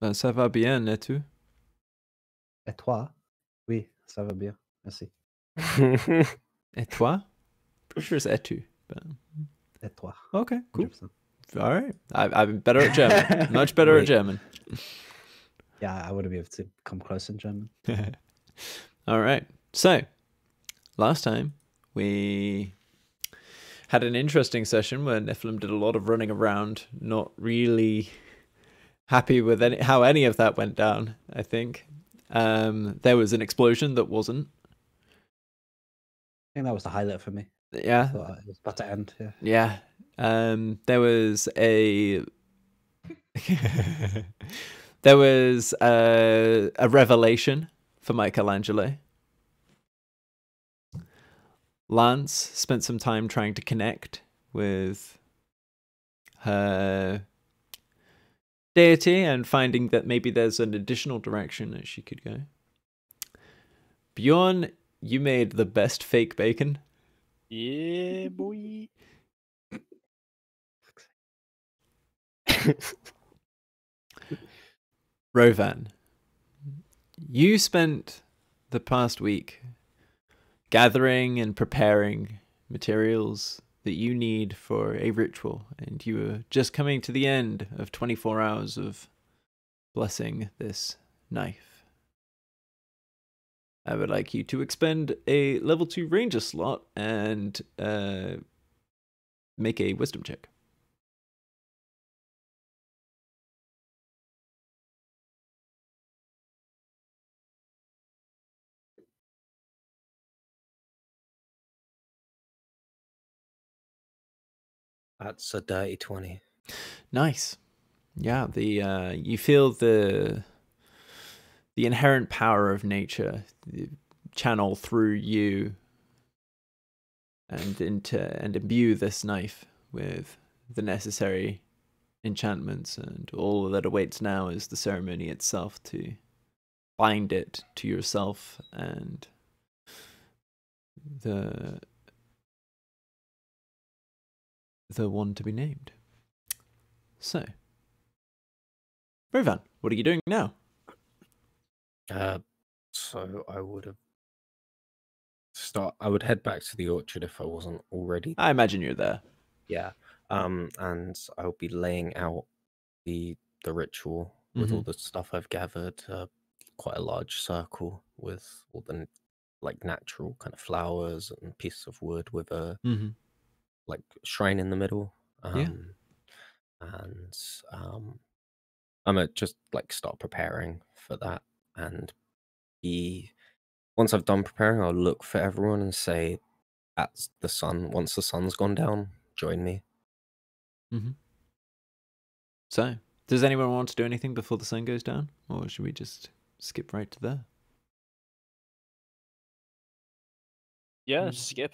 Ben, ça va bien, et tu? Et toi? Oui, ça va bien. Merci. Et toi? Pretty sure it's et tu. But... Et toi? Okay, cool. 100%. All right. I'm better at German. Much better at Wait. German. Yeah, I wouldn't be able to come close in German. All right. So, last time we had an interesting session where Nephilim did a lot of running around, not really happy with how any of that went down, I think. There was an explosion that wasn't. I think that was the highlight for me. I Yeah. thought it was about to end. Yeah. Yeah. There was a there was a revelation for Michelangelo. Lance spent some time trying to connect with her deity and finding that maybe there's an additional direction that she could go. Bjorn, you made the best fake bacon. Yeah, boy. Rovan, you spent the past week gathering and preparing materials that you need for a ritual, and you are just coming to the end of 24 hours of blessing this knife. I would like you to expend a level 2 ranger slot and make a wisdom check. That's a dirty 20. Nice. Yeah, you feel the inherent power of nature channel through you and imbue this knife with the necessary enchantments, and all that awaits now is the ceremony itself to bind it to yourself and the one to be named. So, Rovan, what are you doing now? So I would head back to the orchard if I wasn't already. I imagine you're there. Yeah. And I'll be laying out the ritual with all the stuff I've gathered, quite a large circle with all the like natural kind of flowers and pieces of wood with a like shrine in the middle. Yeah. And I'm gonna just like start preparing for that, and once I've done preparing, I'll look for everyone and say, "At the sun. Once the sun's gone down, join me." So, does anyone want to do anything before the sun goes down, or should we just skip right to there? Yeah, skip.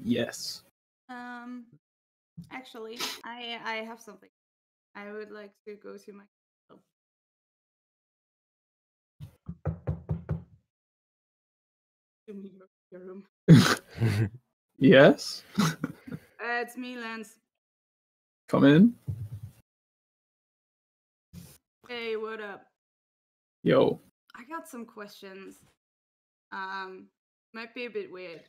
Yes. Actually, I have something. I would like to go to my. Your room. Yes. It's me, Lance. Come in. Hey, what up? Yo. I got some questions. Might be a bit weird.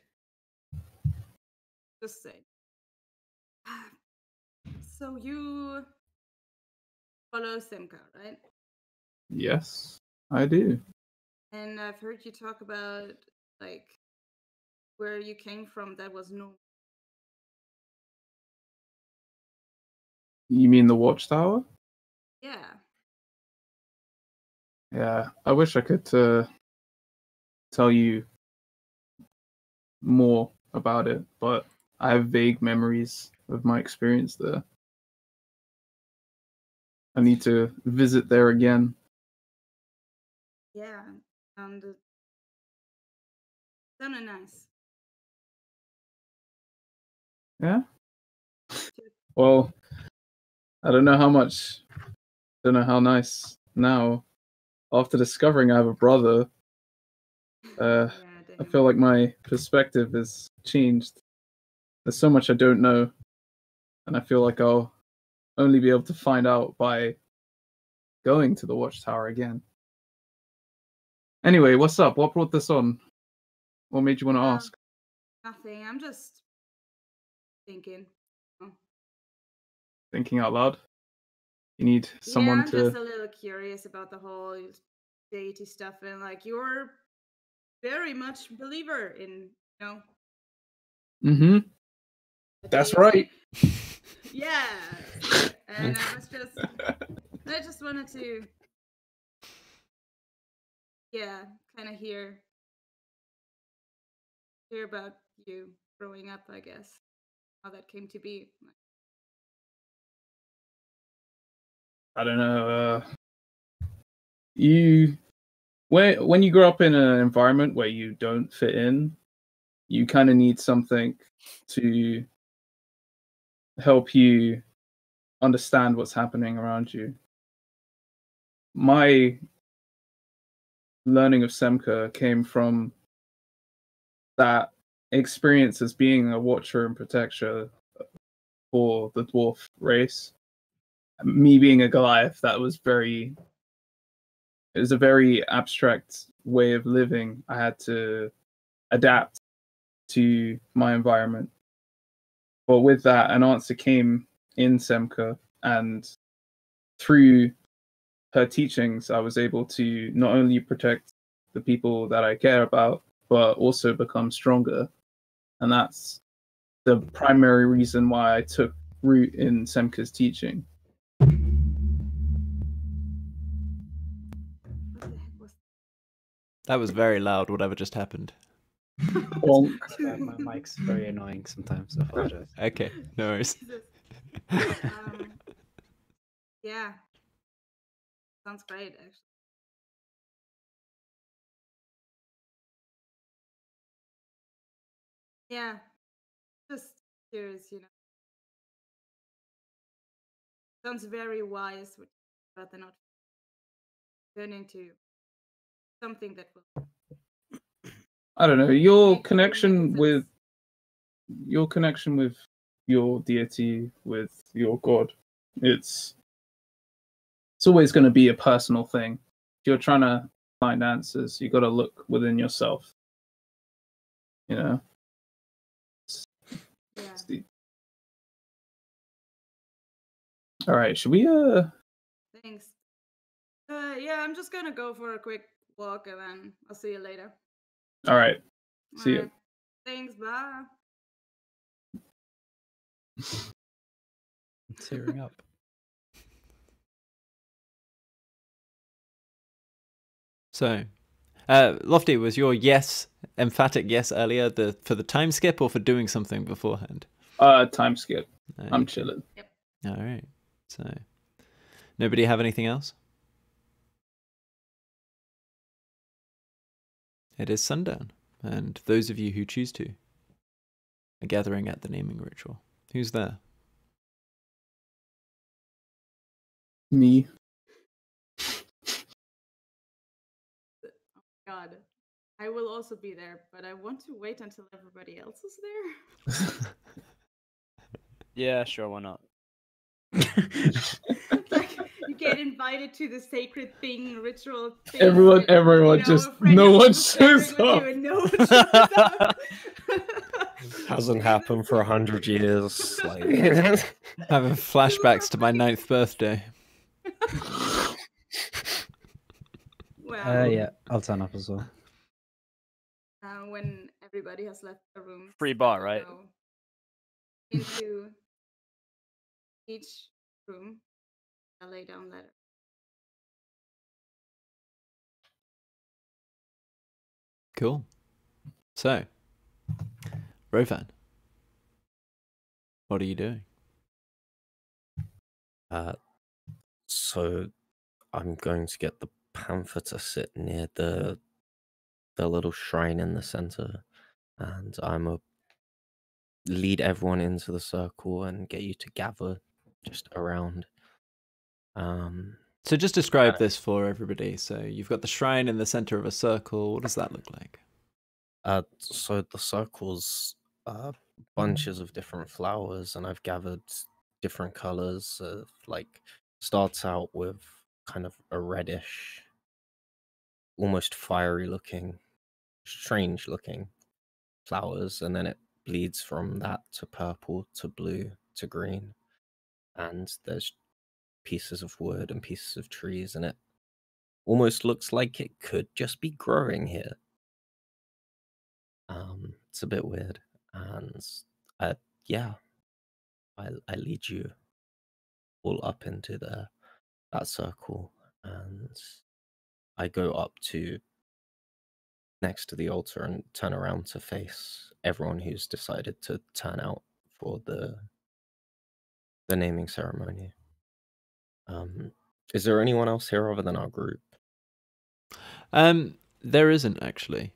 Just say. So you follow Simka, right? Yes, I do. And I've heard you talk about like where you came from. That was no. You mean the watchtower? Yeah. Yeah. I wish I could tell you more about it, but I have vague memories of my experience there. I need to visit there again. Yeah, and it sounded nice. Yeah. Well, I don't know how nice now. After discovering I have a brother, I feel like my perspective has changed. There's so much I don't know, and I feel like I'll only be able to find out by going to the Watchtower again. Anyway, what's up? What brought this on? What made you want to ask? Nothing. I'm just thinking. Oh. Thinking out loud. You need someone I'm to. just a little curious about the whole deity stuff, and like you're very much believer in, Mm-hmm. a That's deity. right. Yeah. And I just wanted to, kind of hear about you growing up, I guess, how that came to be. I don't know. When you grow up in an environment where you don't fit in, you kind of need something to help you understand what's happening around you. My learning of Semka came from that experience as being a watcher and protector for the dwarf race. Me being a Goliath, it was a very abstract way of living. I had to adapt to my environment. But with that, an answer came in Semka, and through her teachings, I was able to not only protect the people that I care about, but also become stronger. And that's the primary reason why I took root in Semka's teaching. What the heck was That was very loud, whatever just happened. Bonk. My mic's very annoying sometimes. I apologize. Okay, no worries. Jesus. Yeah. Sounds great, actually. Yeah. Just curious, Sounds very wise, but they're not turn into something that will. I don't know, your Make connection sense. with your deity, with your god, it's always going to be a personal thing. If you're trying to find answers, you got to look within yourself. Yeah. All right, should we Thanks. Yeah, I'm just gonna go for a quick walk and then I'll see you later. all right, see you. Alright. Thanks, bye. I'm tearing up. So, Lofty, was your emphatic yes earlier for the time skip or for doing something beforehand? Time skip. I'm Okay. chilling. All right. So, nobody have anything else? It is sundown, and those of you who choose to are gathering at the naming ritual. Who's there? Me. God. I will also be there, but I want to wait until everybody else is there. Yeah, sure, why not? Like you get invited to the sacred thing, ritual thing. Everyone and, just a friend no is one sharing shows with you up. and no one shows up. Hasn't happened for 100 years. Like, Having flashbacks to my 9th birthday. Well, Yeah, I'll turn up as well. when everybody has left the room. Free bar, right? Go into each room. I lay down letter. Cool. So, Rovan, what are you doing? so I'm going to get the panther to sit near the little shrine in the center, and I'm a lead everyone into the circle and get you to gather just around. So just describe this for everybody. So you've got the shrine in the center of a circle. What does that look like? So the circle's bunches of different flowers, and I've gathered different colors. Like starts out with kind of a reddish, almost fiery looking, strange looking flowers, and then it bleeds from that to purple to blue to green, and there's pieces of wood and pieces of trees, and it almost looks like it could just be growing here. It's a bit weird, and yeah, I lead you all up into that circle, and I go up to next to the altar and turn around to face everyone who's decided to turn out for the naming ceremony. Is there anyone else here other than our group? There isn't actually.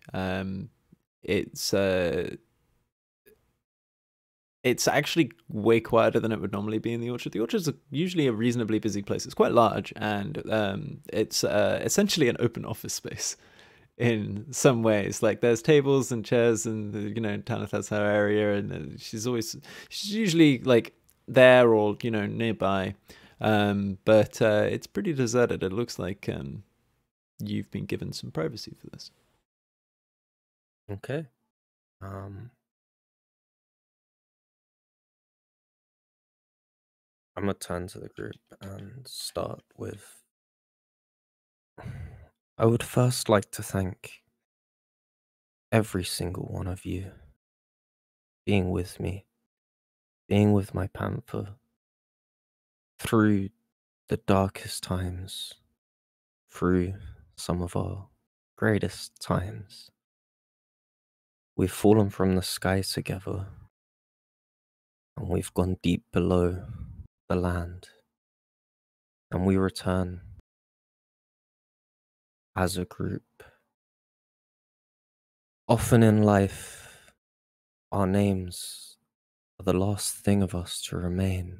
It's actually way quieter than it would normally be in the orchard. The orchard's usually a reasonably busy place. It's quite large, and it's essentially an open office space in some ways. Like there's tables and chairs, and Tanith has her area, and she's usually like there or nearby. But it's pretty deserted. It looks like you've been given some privacy for this. Okay. I'm gonna turn to the group and start with. I would first like to thank every single one of you being with me, being with my panther through the darkest times, through some of our greatest times. We've fallen from the sky together, and we've gone deep below the land, and we return as a group. Often in life, our names are the last thing of us to remain.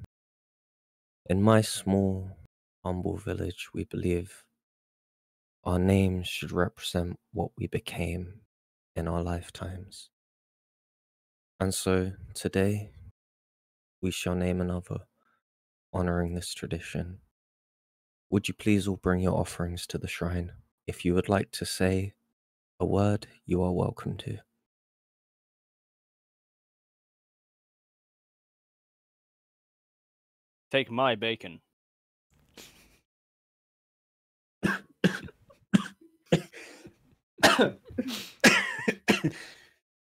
In my small, humble village, we believe our names should represent what we became in our lifetimes. And so today, we shall name another, honoring this tradition. Would you please all bring your offerings to the shrine? If you would like to say a word, you are welcome to. Take my bacon.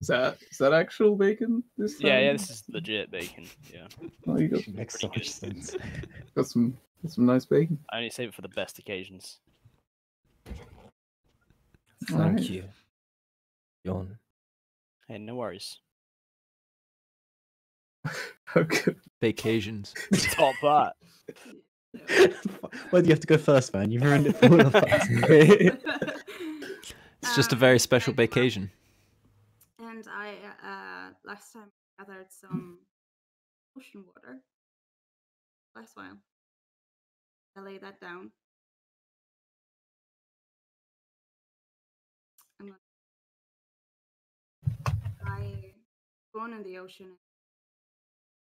Is that actual bacon this time? Yeah, this is legit bacon. Yeah, Oh, you Makes so much sense. got some nice bacon. I only save it for the best occasions. Thank Alright. you, Jon. Hey, no worries. Okay. Vacations. Top that. Why do you have to go first, man? You ruined it for all of us. It's just a very special thank you, Mark. vacation. And I last time gathered some ocean water. Last while. I lay that down. I born in the ocean,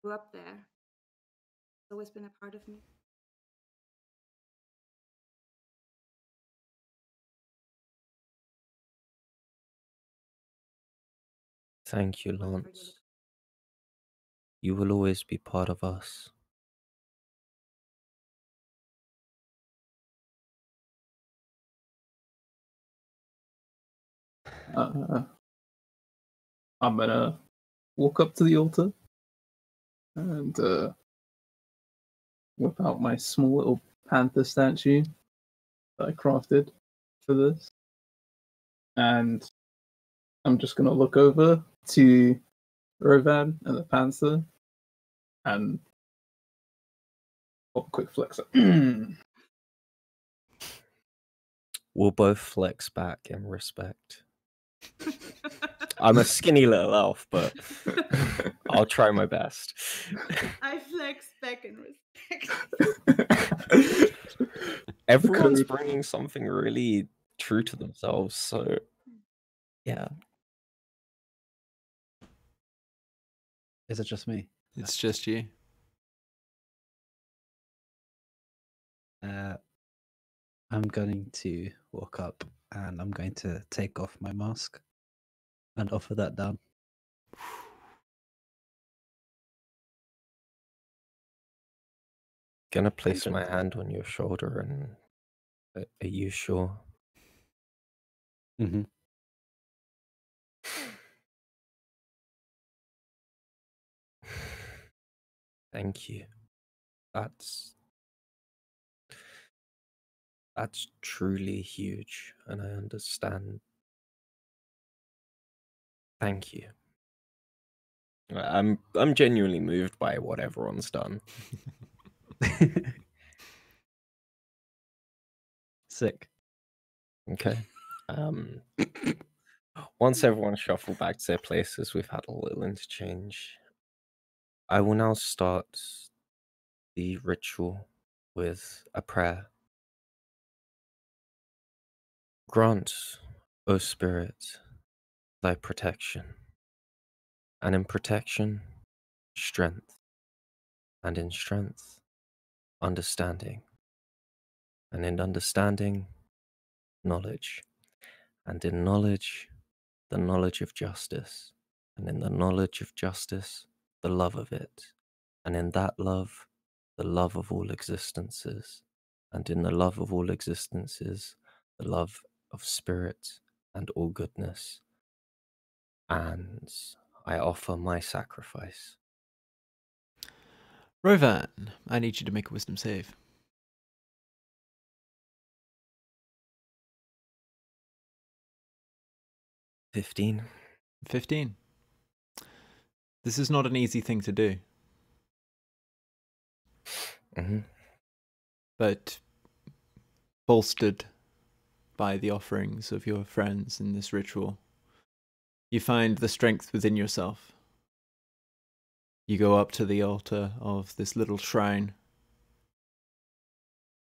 grew up there. It's always been a part of me. Thank you, I'll never give Lance. it- You will always be part of us. I'm gonna walk up to the altar and whip out my small little panther statue that I crafted for this. And I'm just gonna look over to Rovan and the panther and pop a quick flex. We'll both flex back in respect. I'm a skinny little elf, but I'll try my best. I flex back in respect. Everyone's bringing something really true to themselves, so yeah. Is it just me? It's just you. I'm going to walk up and I'm going to take off my mask and offer that down. Gonna place gonna my hand on your shoulder and are you sure? Mm-hmm. Thank you. That's truly huge, and I understand. Thank you. I'm genuinely moved by what everyone's done. Sick. Okay. Once everyone shuffled back to their places, we've had a little interchange. I will now start the ritual with a prayer. Grant, O Spirit, thy protection, and in protection, strength, and in strength, understanding, and in understanding, knowledge, and in knowledge, the knowledge of justice, and in the knowledge of justice, the love of it, and in that love, the love of all existences, and in the love of all existences, the love of spirit and all goodness. And I offer my sacrifice. Rovan, I need you to make a wisdom save. 15. 15. This is not an easy thing to do, Mm-hmm. but bolstered by the offerings of your friends in this ritual, you find the strength within yourself. You go up to the altar of this little shrine.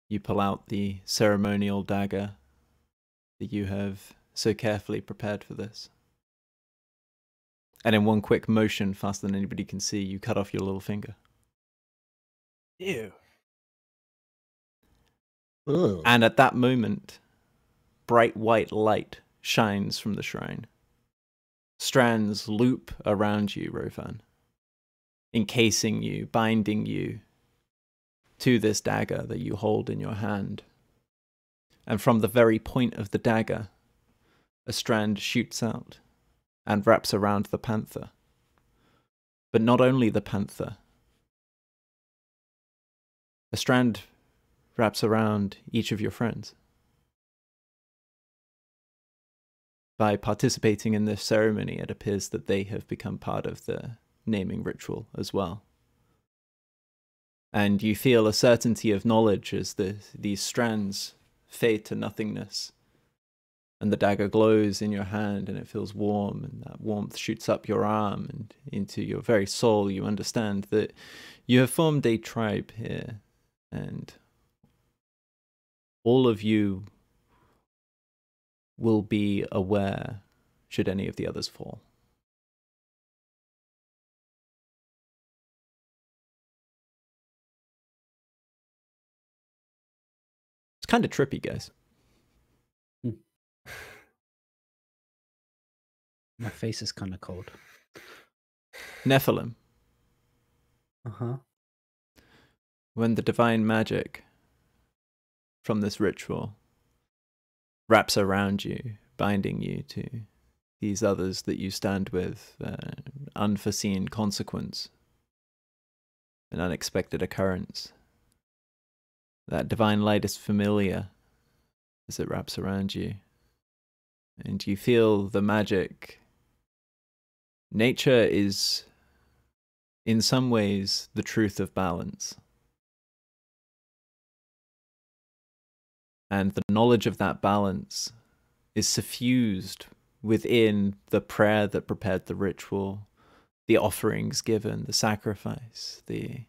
You pull out the ceremonial dagger that you have so carefully prepared for this. And in one quick motion, faster than anybody can see, you cut off your little finger. Ew. And at that moment, bright white light shines from the shrine. Strands loop around you, Rovan, encasing you, binding you to this dagger that you hold in your hand. And from the very point of the dagger, a strand shoots out and wraps around the panther. But not only the panther. A strand wraps around each of your friends. By participating in this ceremony, it appears that they have become part of the naming ritual as well. And you feel a certainty of knowledge as these strands fade to nothingness. And the dagger glows in your hand and it feels warm, and that warmth shoots up your arm and into your very soul. You understand that you have formed a tribe here, and all of you will be aware should any of the others fall. It's kind of trippy, guys. My face is kind of cold. Nephilim, Uh-huh. when the divine magic from this ritual wraps around you, binding you to these others that you stand with, unforeseen consequence, an unexpected occurrence. That divine light is familiar as it wraps around you, and you feel the magic. Nature is, in some ways, the truth of balance. And the knowledge of that balance is suffused within the prayer that prepared the ritual, the offerings given, the sacrifice, and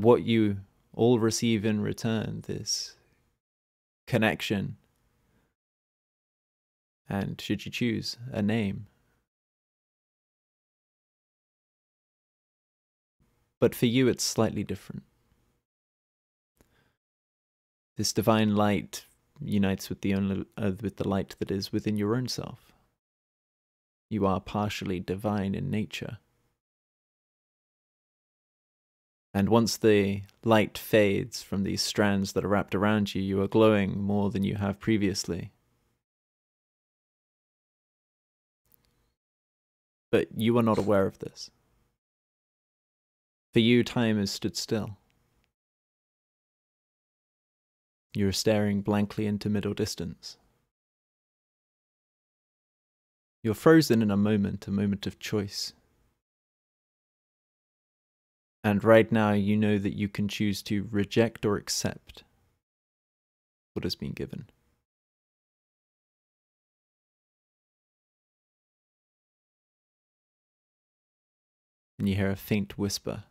what you all receive in return, this connection. And should you choose a name. But for you, it's slightly different. This divine light unites with the light that is within your own self. You are partially divine in nature. And once the light fades from these strands that are wrapped around you, you are glowing more than you have previously. But you are not aware of this. For you, time has stood still. You are staring blankly into middle distance. You're frozen in a moment of choice. And right now you know that you can choose to reject or accept what has been given. And you hear a faint whisper.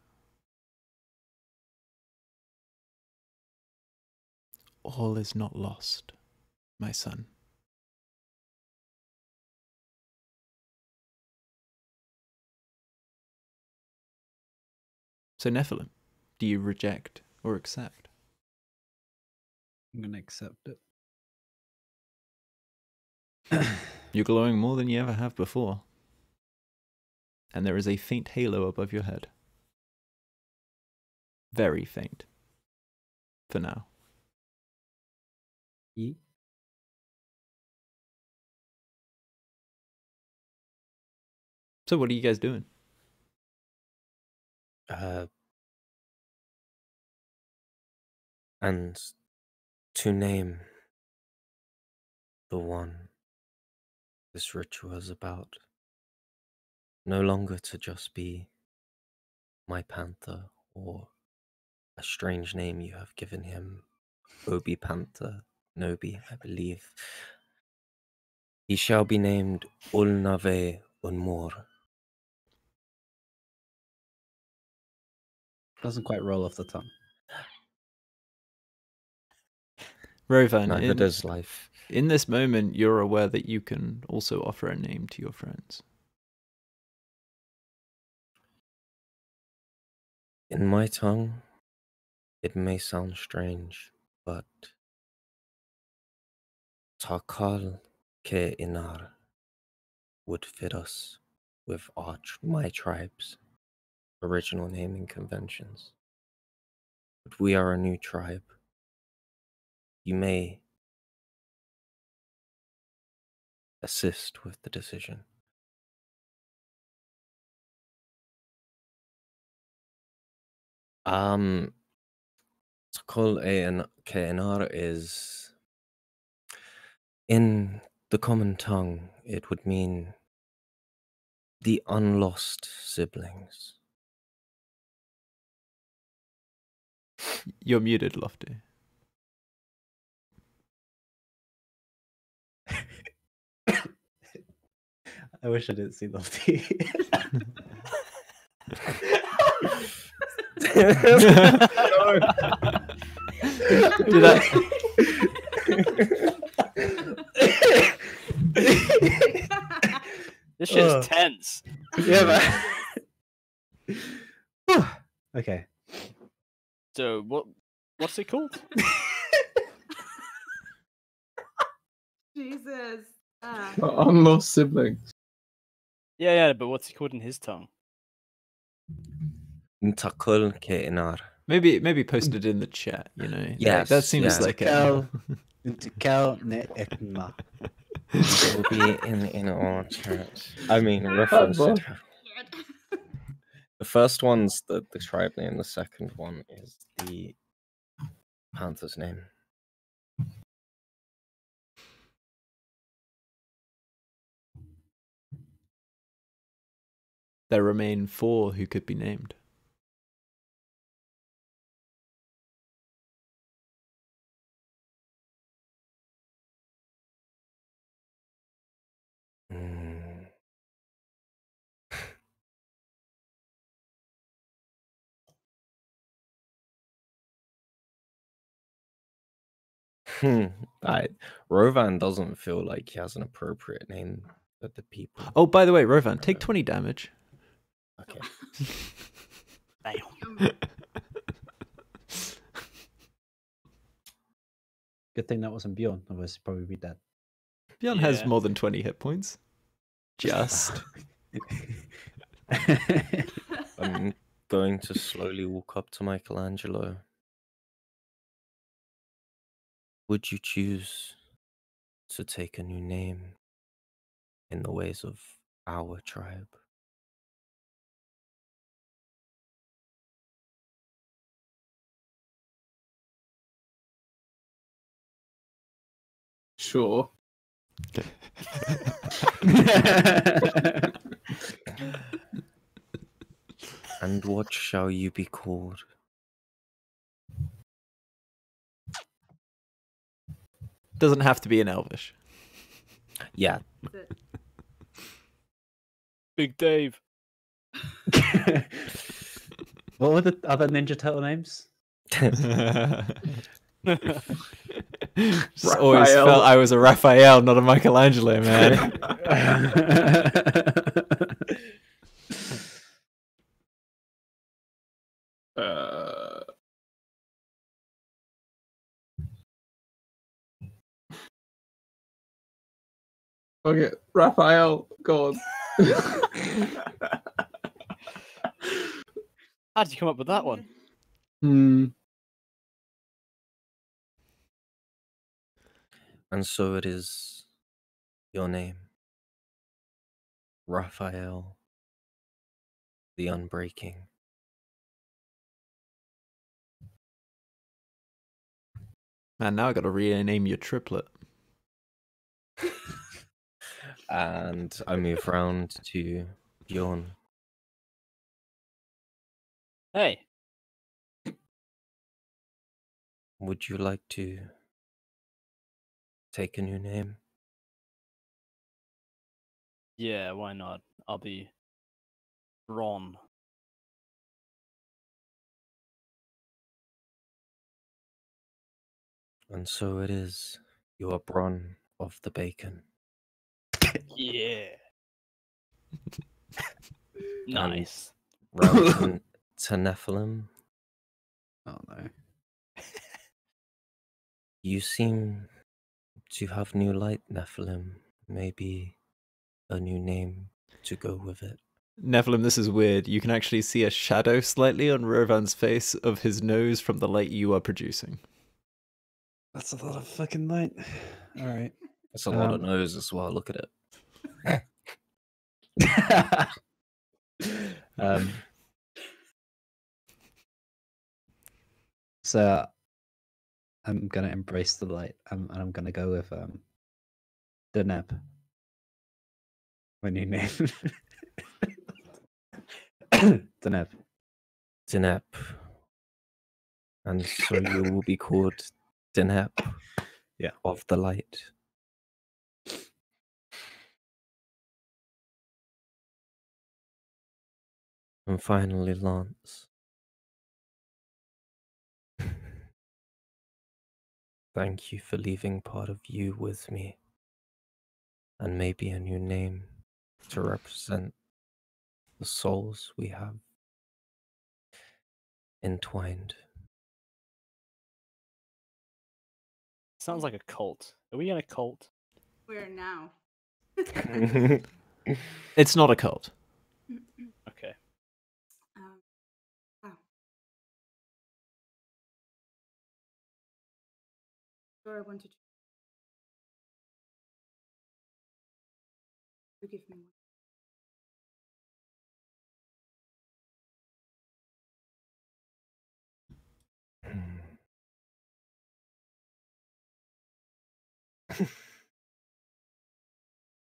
All is not lost, my son. So Nephilim, do you reject or accept? I'm going to accept it. You're glowing more than you ever have before. And there is a faint halo above your head. Very faint. For now. Ye- So what are you guys doing? And to name the one this ritual is about, no longer to just be my panther or a strange name you have given him, Obi Panther, Nobi, I believe. He shall be named Ulnave Unmor. Doesn't quite roll off the tongue. Rovan, Neither does life. in this moment, you're aware that you can also offer a name to your friends. In my tongue, it may sound strange, but Takal Ke Inar would fit us with my tribe's original naming conventions. But we are a new tribe. You may assist with the decision. Takal Ke Inar is, in the common tongue, it would mean the unlost siblings. You're muted, Lofty. I wish I didn't see Lofty. Did I? This shit is tense. Yeah, man. Okay. So what's it called? Jesus. Unlost siblings. Yeah, but what's it called in his tongue? Takal Ke Inar. Maybe post it in the chat, you know. Yes, that seems yeah. like Cal ne ekma. It will be in our chat. I mean, reference it. The first one's the tribe name, the second one is the panther's name. There remain 4 who could be named. Rovan doesn't feel like he has an appropriate name for the people. Oh, by the way, Rovan, take 20 damage. Okay. Damn. Good thing that wasn't Bjorn, otherwise he'd probably be dead. Bjorn has Yeah. more than 20 hit points. Just. I'm going to slowly walk up to Michelangelo. Would you choose to take a new name in the ways of our tribe? Sure. And what shall you be called? Doesn't have to be in Elvish. Yeah, The- Big Dave. What were the other Ninja Turtle names? Just always felt I was a Raphael, not a Michelangelo, man. Uh, okay, Raphael, God. How did you come up with that one? and so it is your name, Raphael, the Unbreaking. Man, now I got to rename your triplet. And I move round to Bjorn. Hey, Would you like to take a new name? yeah, why not? I'll be Ron. And so it is, you are Bron of the Bacon. Yeah. Nice. Round to Nephilim, Oh no. you seem to have new light, Nephilim. Maybe a new name to go with it. Nephilim, this is weird. You can actually see a shadow slightly on Rovan's face of his nose from the light you are producing. That's a lot of fucking light. Alright. It's a lot of nose as well. Look at it. So I'm gonna embrace the light, and I'm gonna go with Deneb. My new name. Deneb. Denep. And so you will be called Denep. Yeah. Of the light. And finally, Lance. Thank you for leaving part of you with me. And maybe a new name to represent the souls we have entwined. Sounds like a cult. Are we in a cult? Where now? It's not a cult. Okay. Oh. Sure, I want to. You give me one.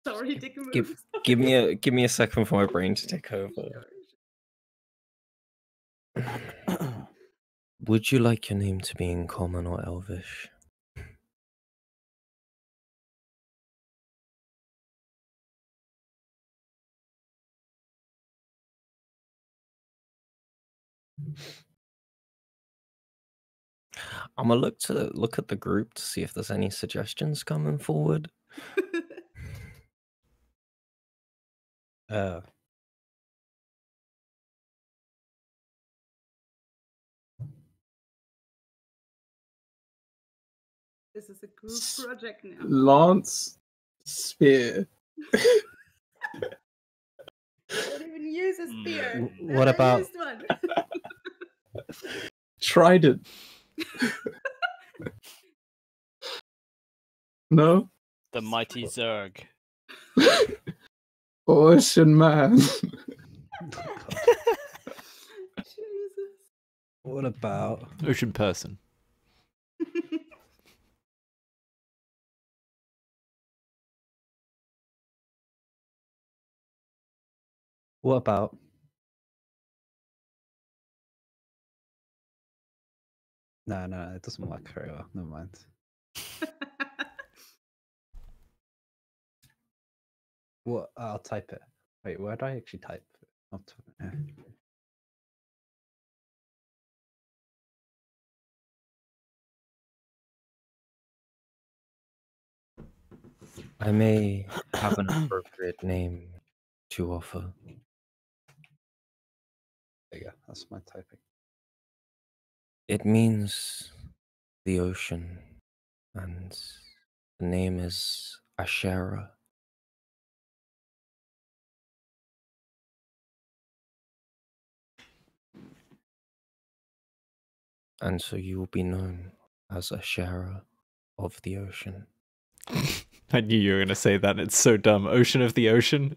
Sorry, take a move. give me a second for my brain to take over. Would you like your name to be in common or elvish? I'm gonna look at the group to see if there's any suggestions coming forward. This is a group project now. Lance Spear. Don't even use a spear. What Never about- used one. Trident. No? The mighty Zerg. Ocean Man. Jesus. What about? Ocean person. What about? No, it doesn't work very well. Never mind. What? I'll type it. Wait, where do I actually type? Not. I may have an appropriate name to offer. There you go. That's my typing. It means the ocean, and the name is Ashera. And so you will be known as Ashera of the ocean. I knew you were going to say that. It's so dumb. Ocean of the ocean.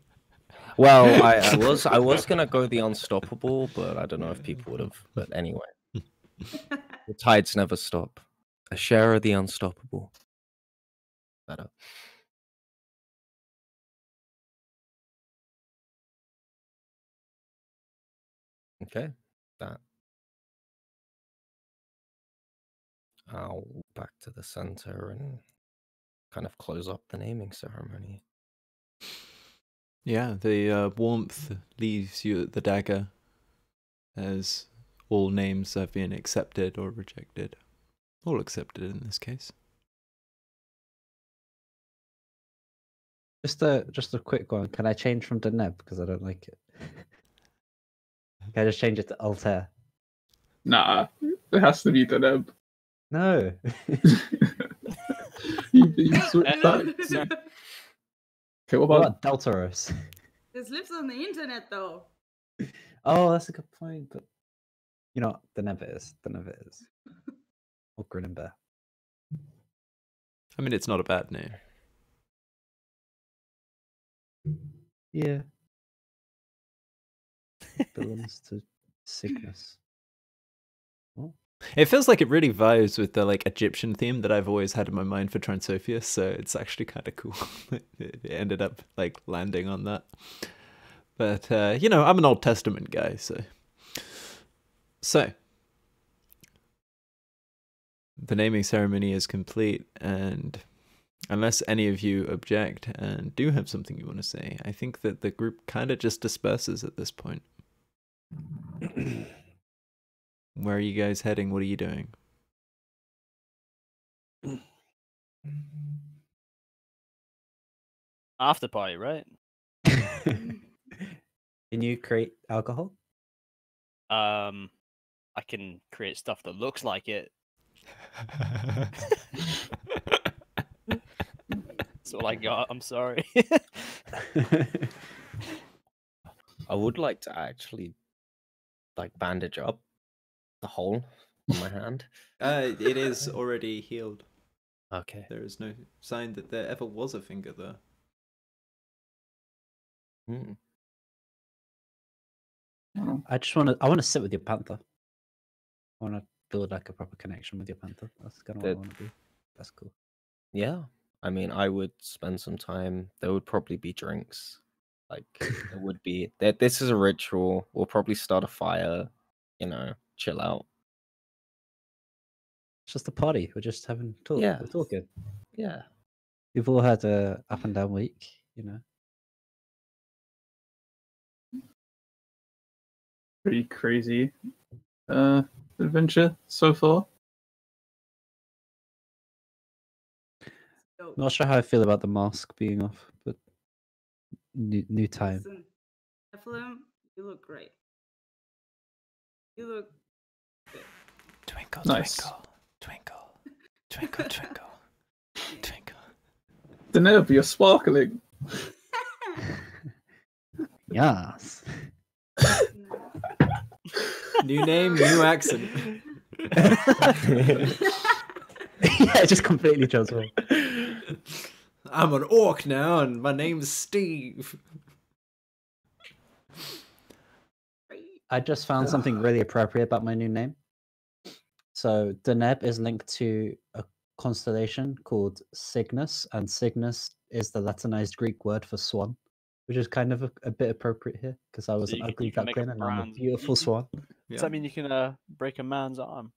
Well, I was gonna go the unstoppable, but I don't know if people would have. But anyway, the tides never stop. Ashera the unstoppable. Better. Okay, that. I'll walk back to the center and kind of close up the naming ceremony. Yeah, the warmth leaves you at the dagger as all names have been accepted or rejected. All accepted in this case. Just a quick one. Can I change from Deneb because I don't like it? Can I just change it to Altair? Nah, it has to be Deneb. No. You switched that. Okay, what What about about Deltaros? This lives on the internet, though. Oh, that's a good point. But you know, Deneb it is. Deneb it is. Or Grinenbear. I mean, it's not a bad name. Yeah. Belongs to Cygnus. What? It feels like it really vibes with the like Egyptian theme that I've always had in my mind for Transophius, so it's actually kind of cool. It ended up like landing on that. But you know, I'm an Old Testament guy, so the naming ceremony is complete, and unless any of you object and do have something you want to say, I think that the group kind of just disperses at this point. Where are you guys heading? What are you doing? After party, right? Can you create alcohol? I can create stuff that looks like it. That's all I got. I'm sorry. I would like to actually like bandage up the hole on my hand. It is already healed. Okay. There is no sign that there ever was a finger there. Hmm. I want to sit with your panther. I want to build like a proper connection with your panther. That's kind of what I That- want to do. That's cool. Yeah. I mean, I would spend some time. There would probably be drinks. Like there would be. This is a ritual. We'll probably start a fire. You know, chill out. It's just a party. We're just having talk. Yeah. We're talking. Yeah. We've all had a up and down week, you know. pretty crazy adventure so far? Dope. Not sure how I feel about the mask being off, but new time. Listen, Nephilim, you look great. You look good. Twinkle, Nice. twinkle, twinkle, twinkle, twinkle. Deneb, you're sparkling. Yes. No. New name, new accent. Yeah, it just completely chose wrong. I'm an orc now, and my name's Steve. I just found something really appropriate about my new name. So Deneb is linked to a constellation called Cygnus, and Cygnus is the Latinized Greek word for swan, which is kind of a bit appropriate here because I was So an you can- ugly you can make a duckling and I'm a brand- beautiful you- swan. Does that mean you can break a man's arm?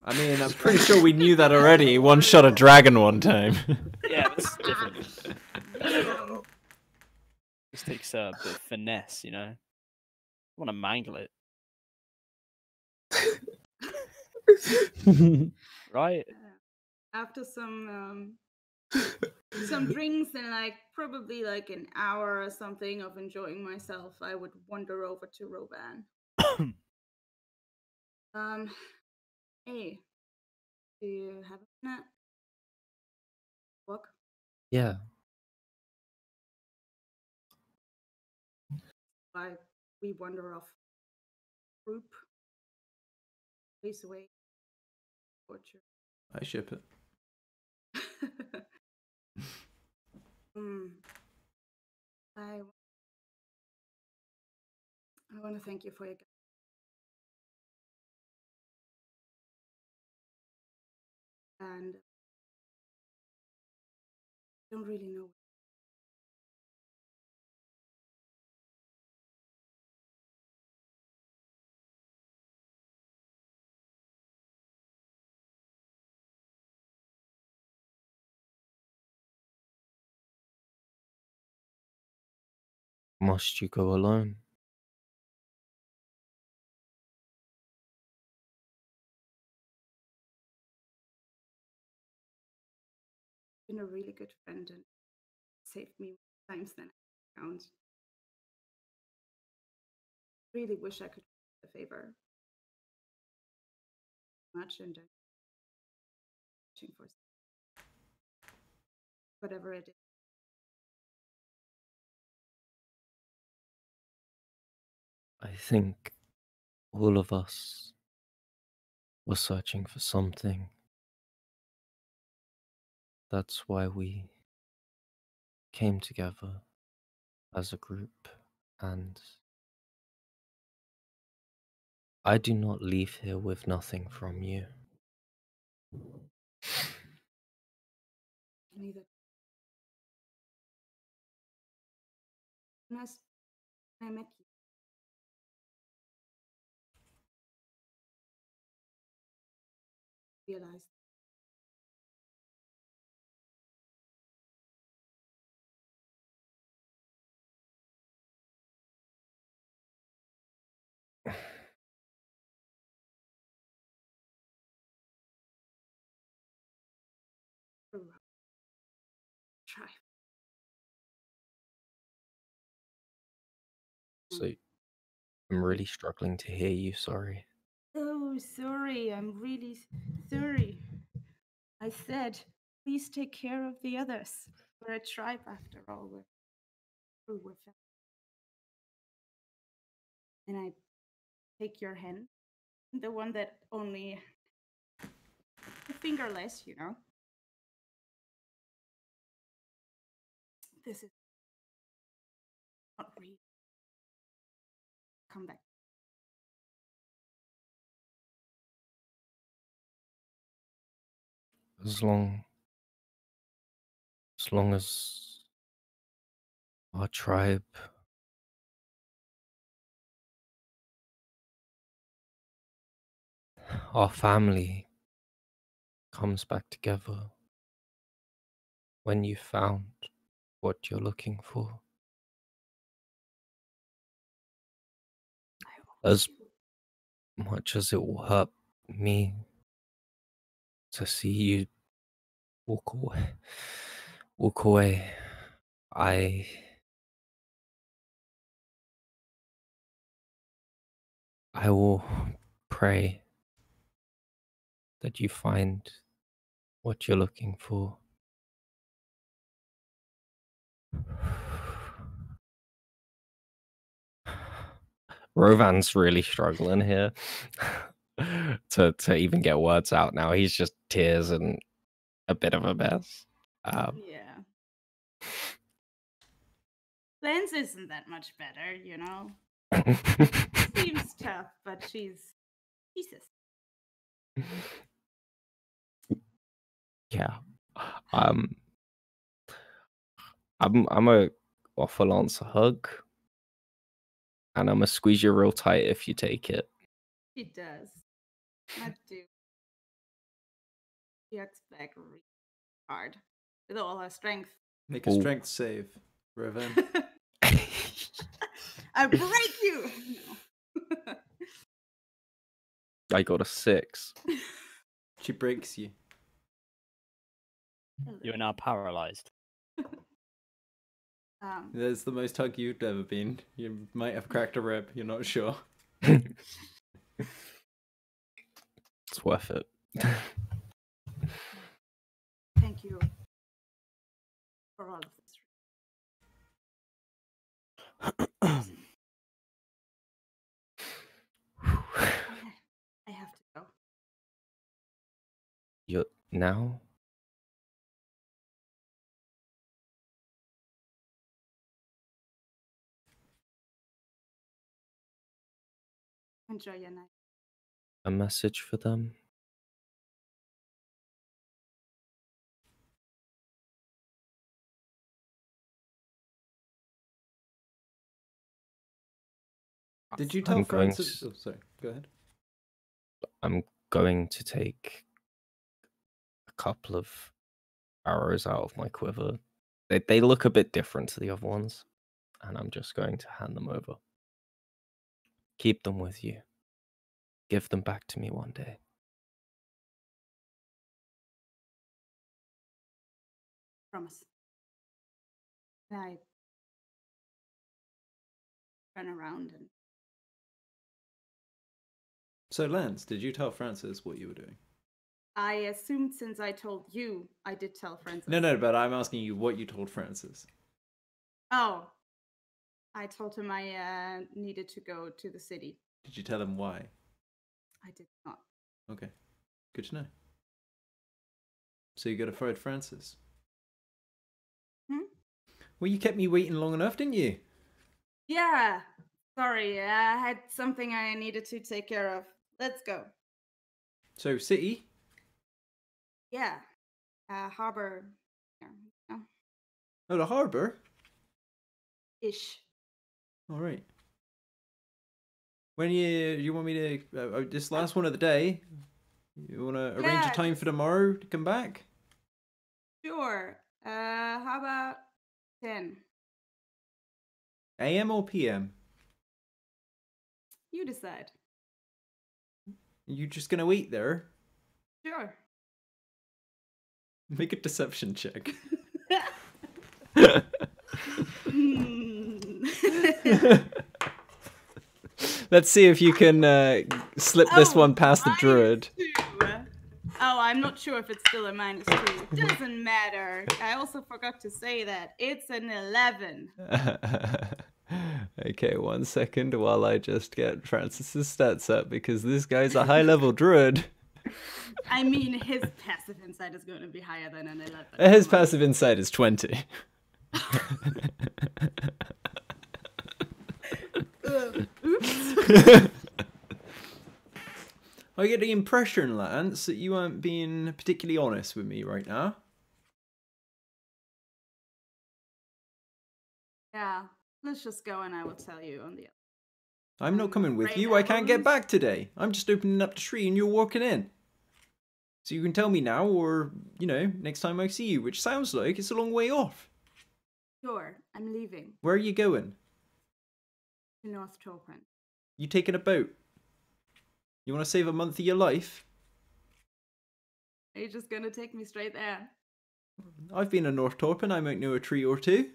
I mean, I'm pretty sure we knew that already. One shot a dragon one time. Yeah, that's different. Damn. This takes a bit of finesse, you know. I want to mangle it, right? After some drinks and like probably like an hour or something of enjoying myself, I would wander over to Roban. Hey, do you have a minute? Walk. Yeah. Why we wander off group, place away, torture. I ship it. Hmm. I want to thank you for your and I don't really know. Must you go alone? Been a really good friend and saved me more times than I count. Really wish I could do a favor. Much and searching for whatever it is. I think all of us were searching for something. That's why we came together as a group, and I do not leave here with nothing from you. Neither. When I met you, I realized try. So I'm really struggling to hear you, sorry. Oh, sorry. I'm really sorry. I said, please take care of the others. We're a tribe after all. We're family. And I take your hand, the one that only a finger less, you know. This is not real. Come back. As long as our tribe our family comes back together when you found what you're looking for. As much as it will hurt me to see you walk away, I will pray that you find what you're looking for. Rovan's really struggling here to even get words out now. He's just tears and a bit of a mess. Yeah. Lance isn't that much better, you know. Seems tough, but she's Jesus. Yeah. I'm gonna offer Lance a hug, and I'm gonna squeeze you real tight if you take it. She does. I do. She hugs back really hard with all her strength. Make a Ooh. strength save, Rovan. I break you. No. I got a 6. She breaks you. You are now paralyzed. That's the most hug you've ever been. You might have cracked a rib. You're not sure. It's worth it. Thank you for all of this. I have to go. You now? Enjoy your night. A message for them? Did you tell I'm going Francis? to- Oh, sorry. Go ahead. I'm going to take a couple of arrows out of my quiver. They look a bit different to the other ones, and I'm just going to hand them over. Keep them with you. Give them back to me one day. Promise. I turn around and So, Lance, did you tell Francis what you were doing? I assumed since I told you, I did tell Francis. No, but I'm asking you what you told Francis. Oh, I told him I needed to go to the city. Did you tell him why? I did not. Okay, good to know. So you got afraid Francis? Hmm? Well, you kept me waiting long enough, didn't you? Yeah. Sorry, I had something I needed to take care of. Let's go. So, city? Yeah. Harbor. Yeah. Oh, the harbour? Ish. All right. When you want me to this last one of the day? You want to arrange Yeah, a time for tomorrow to come back? Sure. How about 10? AM or PM? You decide. You just gonna wait there? Sure. Make a deception check. Let's see if you can slip this one past the druid. -2. Oh, I'm not sure if it's still a -2. Doesn't matter. I also forgot to say that. It's an 11. Okay, 1 second while I just get Francis's stats up because this guy's a high level druid. I mean, his passive insight is going to be higher than an 11. His Come on. passive insight is 20. Oops. I get the impression, Lance, that you aren't being particularly honest with me right now. Yeah, let's just go and I will tell you on the other. I'm not coming with Right you. I can't get now. back today. I'm just opening up the tree and you're walking in. So you can tell me now or, next time I see you, which sounds like it's a long way off. Sure, I'm leaving Where are you going? to North Torquent. You taking a boat? You want to save a month of your life? Are you just going to take me straight there? I've been to North Torpen. I might know a tree or two.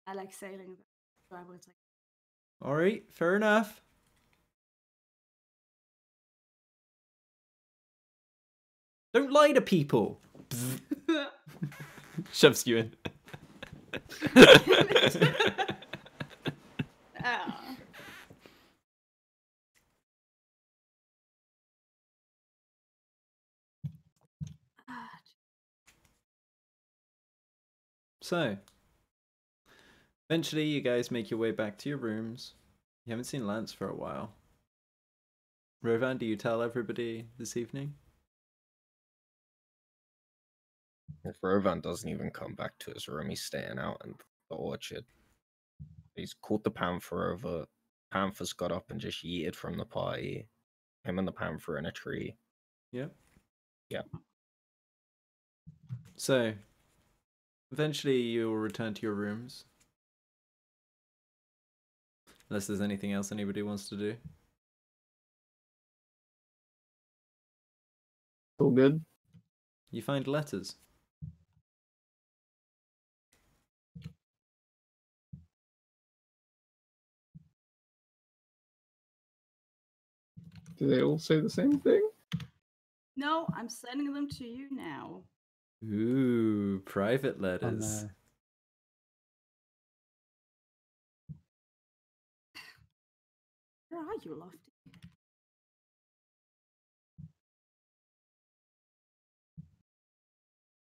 I like sailing, so I will take. All right, fair enough. Don't lie to people. Shoves you in. Ah. So, eventually you guys make your way back to your rooms. You haven't seen Lance for a while. Rovan, do you tell everybody this evening? If Rovan doesn't even come back to his room, he's staying out in the orchard. He's called the panther over. Panther's got up and just yeeted from the party. Him and the panther in a tree. Yep. Yeah. So, eventually you'll return to your rooms. Unless there's anything else anybody wants to do. All good. You find letters. Do they all say the same thing? No, I'm sending them to you now. Ooh, private Oh, letters. no. Where are you, Lofty?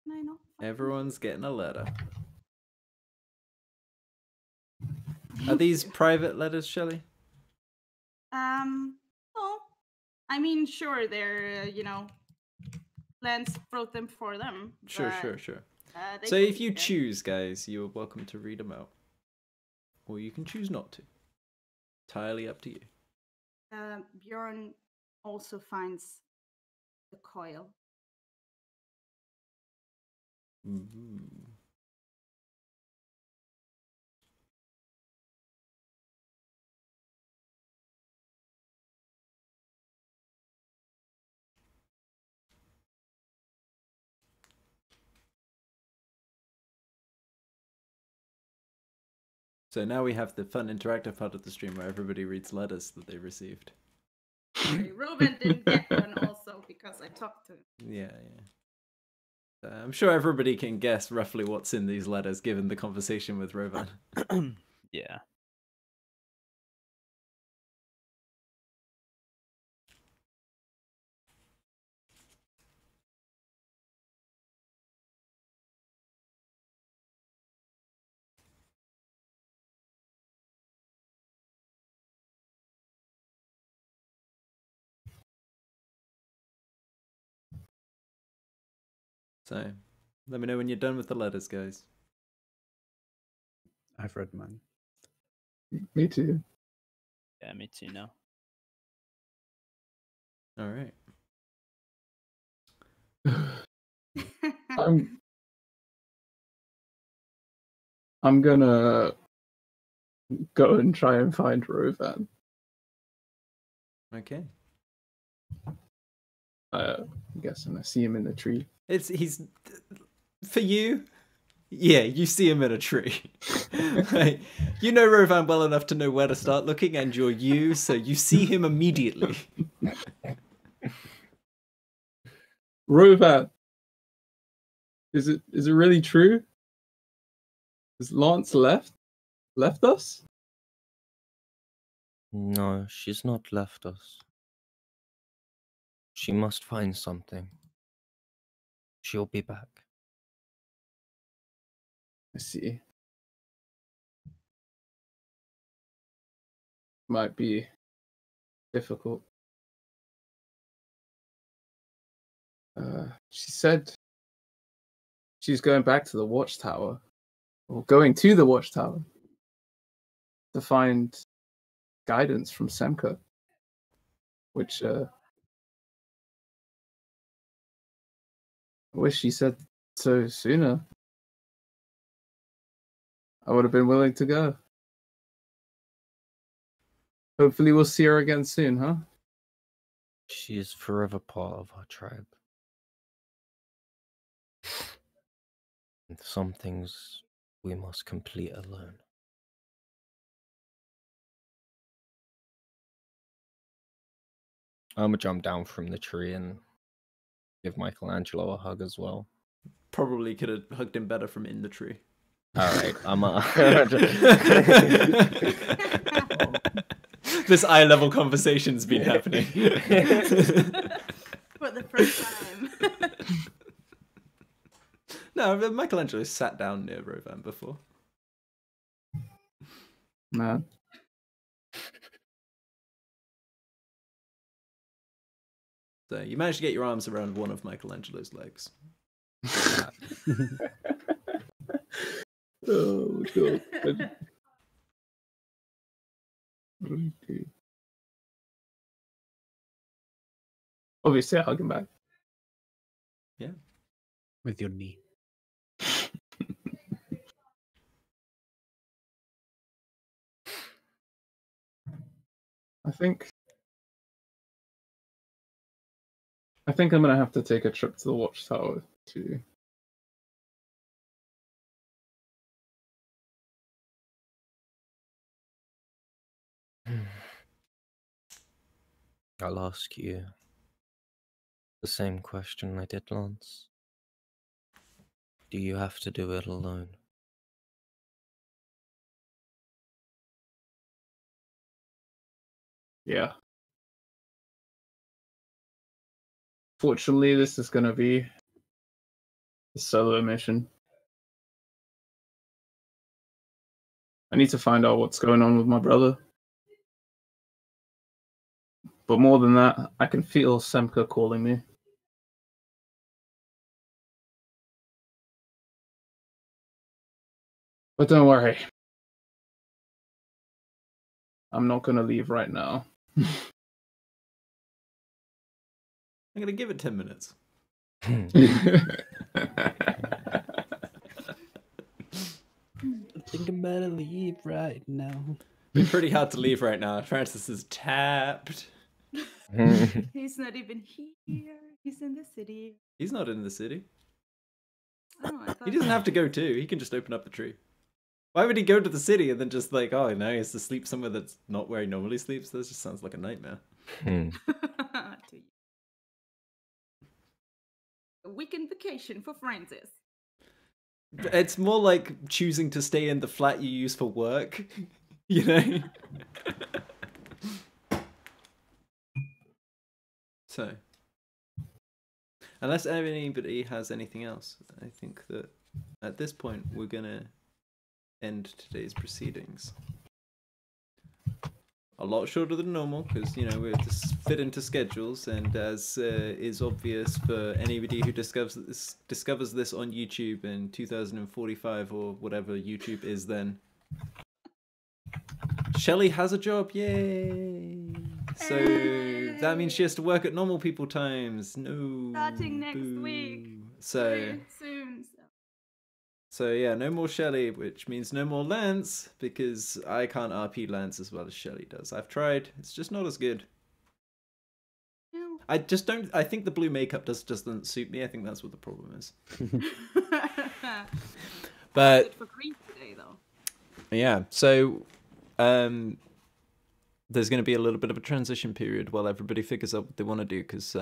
Can I not find Everyone's getting a letter. Are these private letters, Shelley? Well, I mean, sure, they're, Lance wrote them for them. Sure, but, sure, sure. they So could if be you there. choose, guys, you're welcome to read them out. Or you can choose not to. Entirely up to you. Bjorn also finds the coil. Ooh. So now we have the fun interactive part of the stream where everybody reads letters that they received. Okay, Ruben didn't get one also because I talked to him. Yeah, yeah. I'm sure everybody can guess roughly what's in these letters given the conversation with Rovan. Yeah. So, let me know when you're done with the letters, guys. I've read mine. Me too. Yeah, me too now. All right. I'm gonna go and try and find Rovan. Okay. I'm guessing I see him in the tree. He's for you. Yeah, you see him in a tree. Right. You know Rovan well enough to know where to start looking, and you're you, so you see him immediately. Rovan, is it really true? Has Lance left us? No, she's not left us. She must find something. She'll be back. I see. Might be difficult. She said she's going back to the watchtower, or going to the watchtower, to find guidance from Semka, which I wish she said so sooner. I would have been willing to go. Hopefully we'll see her again soon, huh? She is forever part of our tribe. And some things we must complete alone. I'm gonna jump down from the tree and give Michelangelo a hug as well. Probably could have hugged him better from in the tree. Alright, I'm This eye level conversation's been happening. For the first time. No, Michelangelo sat down near Rovan before. Man. So you managed to get your arms around one of Michelangelo's legs. Oh god. Obviously, I hug him back. With your knee. I think I'm gonna have to take a trip to the Watchtower to. I'll ask you the same question I did Lance. Do you have to do it alone? Yeah. Fortunately, this is gonna be a solo mission. I need to find out what's going on with my brother. But more than that, I can feel Semka calling me. But don't worry. I'm not gonna leave right now. I'm gonna give it 10 minutes. I think I'm better leave right now. Be pretty hard to leave right now. Francis is tapped. He's not even here. He's in the city. He's not in the city. Oh, I thought He doesn't have to go too. He can just open up the tree. Why would he go to the city and then just like, oh, now he has to sleep somewhere that's not where he normally sleeps? That just sounds like a nightmare. A weekend vacation for Francis. It's more like choosing to stay in the flat you use for work, you know? So, unless anybody has anything else, I think that at this point we're gonna end today's proceedings. A lot shorter than normal because, you know, we have to fit into schedules, and as is obvious for anybody who discovers this on YouTube in 2045 or whatever YouTube is then, Shelley has a job, yay! So that means she has to work at normal people times. No. Starting next week. So Very soon. So yeah, no more Shelley, which means no more Lance, because I can't RP Lance as well as Shelley does. I've tried, it's just not as good. No. I just don't, I think the blue makeup just doesn't suit me. I think that's what the problem is. But Good for green today, though. yeah, so there's going to be a little bit of a transition period while everybody figures out what they want to do, because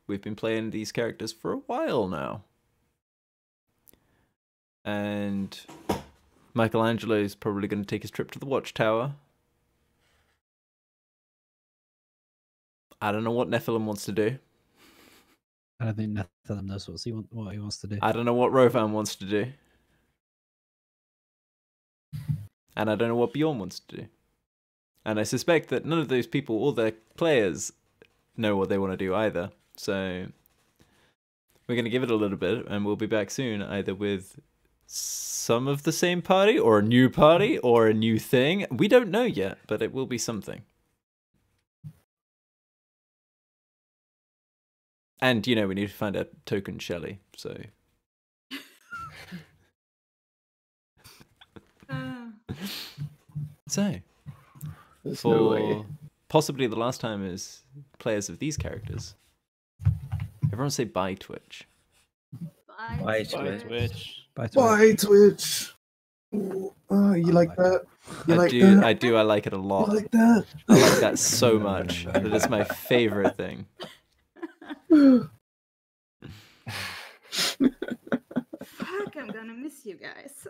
we've been playing these characters for a while now. And Michelangelo is probably going to take his trip to the Watchtower. I don't know what Nephilim wants to do. I don't think Nephilim knows what he wants to do. I don't know what Rovan wants to do. And I don't know what Bjorn wants to do. And I suspect that none of those people or their players know what they want to do either. So we're going to give it a little bit, and we'll be back soon, either with some of the same party, or a new party, or a new thing. We don't know yet, but it will be something. And, you know, we need to find a token Shelley, so... So, There's no way. for possibly the last time as players of these characters, everyone say bye, Twitch. Bye, Bye, Twitch. Twitch. Bye, Twitch. Bye, Twitch. Oh, you like that? You I like do, that? I do, I like it a You lot. like that? I like that so much. That is my favorite thing. Fuck, I'm gonna miss you guys.